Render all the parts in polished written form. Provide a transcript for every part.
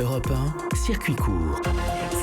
Europe 1, circuit court.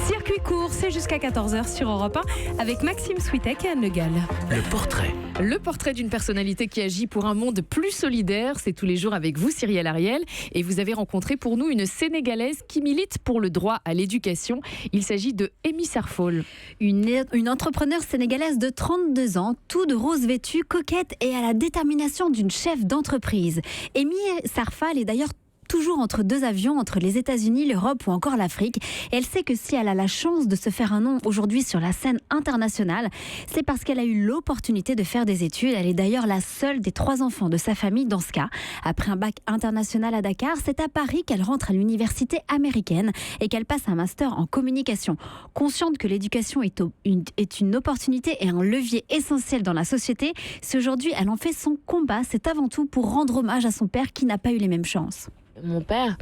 Circuit court, c'est jusqu'à 14h sur Europe 1 avec Maxime Switek et Anne Le Gall. Le portrait. Le portrait d'une personnalité qui agit pour un monde plus solidaire, c'est tous les jours avec vous, Cyrielle Ariel. Et vous avez rencontré pour nous une Sénégalaise qui milite pour le droit à l'éducation. Il s'agit de Amy Sarfall. Une entrepreneure sénégalaise de 32 ans, tout de rose vêtue, coquette et à la détermination d'une chef d'entreprise. Amy Sarfall est d'ailleurs toujours entre deux avions, entre les États-Unis, l'Europe ou encore l'Afrique. Et elle sait que si elle a la chance de se faire un nom aujourd'hui sur la scène internationale, c'est parce qu'elle a eu l'opportunité de faire des études. Elle est d'ailleurs la seule des 3 enfants de sa famille dans ce cas. Après un bac international à Dakar, c'est à Paris qu'elle rentre à l'université américaine et qu'elle passe un master en communication. Consciente que l'éducation est une opportunité et un levier essentiel dans la société, si aujourd'hui elle en fait son combat, c'est avant tout pour rendre hommage à son père qui n'a pas eu les mêmes chances. Mon père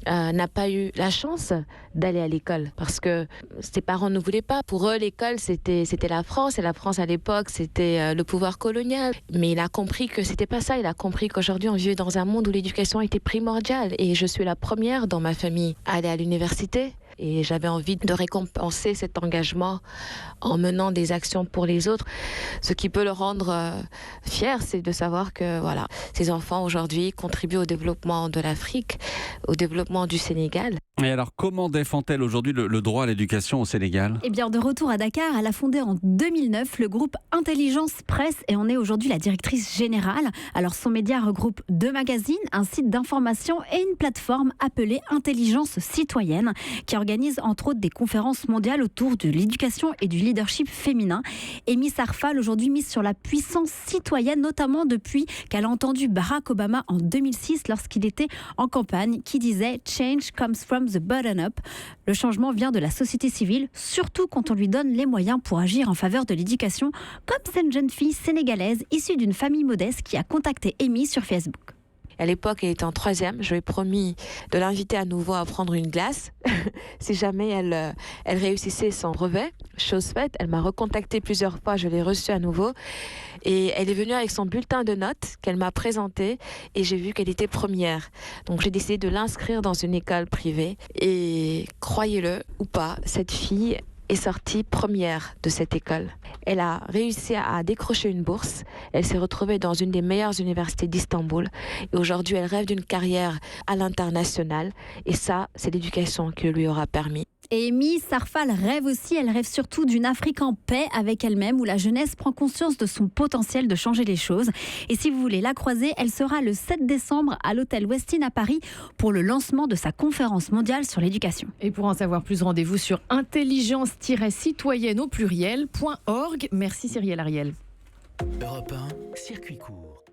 n'a pas eu la chance d'aller à l'école parce que ses parents ne voulaient pas. Pour eux, l'école, c'était la France. Et la France, à l'époque, c'était le pouvoir colonial. Mais il a compris que c'était pas ça. Il a compris qu'aujourd'hui, on vivait dans un monde où l'éducation était primordiale. Et je suis la première dans ma famille à aller à l'université. Et j'avais envie de récompenser cet engagement en menant des actions pour les autres. Ce qui peut le rendre fier, c'est de savoir que voilà, ces enfants aujourd'hui contribuent au développement de l'Afrique, au développement du Sénégal. Et alors, comment défend-elle aujourd'hui le droit à l'éducation au Sénégal ? Eh bien, de retour à Dakar, elle a fondé en 2009 le groupe Intelligence Presse et en est aujourd'hui la directrice générale. Alors, son média regroupe 2 magazines, un site d'information et une plateforme appelée Intelligence Citoyenne qui organise entre autres des conférences mondiales autour de l'éducation et du leadership féminin. Amy Sarfall, aujourd'hui mise sur la puissance citoyenne, notamment depuis qu'elle a entendu Barack Obama en 2006 lorsqu'il était en campagne, qui disait « Change comes from the bottom up ». Le changement vient de la société civile, surtout quand on lui donne les moyens pour agir en faveur de l'éducation, comme cette jeune fille sénégalaise issue d'une famille modeste qui a contacté Amy sur Facebook. À l'époque, elle était en 3e. Je lui ai promis de l'inviter à nouveau à prendre une glace. Si jamais elle réussissait son brevet, chose faite, elle m'a recontacté plusieurs fois. Je l'ai reçue à nouveau. Et elle est venue avec son bulletin de notes qu'elle m'a présenté. Et j'ai vu qu'elle était première. Donc j'ai décidé de l'inscrire dans une école privée. Et croyez-le ou pas, cette fille est sortie première de cette école. Elle a réussi à décrocher une bourse. Elle s'est retrouvée dans une des meilleures universités d'Istanbul. Et aujourd'hui, elle rêve d'une carrière à l'international. Et ça, c'est l'éducation qui lui aura permis. Et Amy Sarfall rêve aussi, elle rêve surtout d'une Afrique en paix avec elle-même, où la jeunesse prend conscience de son potentiel de changer les choses. Et si vous voulez la croiser, elle sera le 7 décembre à l'hôtel Westin à Paris pour le lancement de sa conférence mondiale sur l'éducation. Et pour en savoir plus, rendez-vous sur intelligence-citoyenne au pluriel.org. Merci Cyrielle Ariel. Europe 1, circuit court.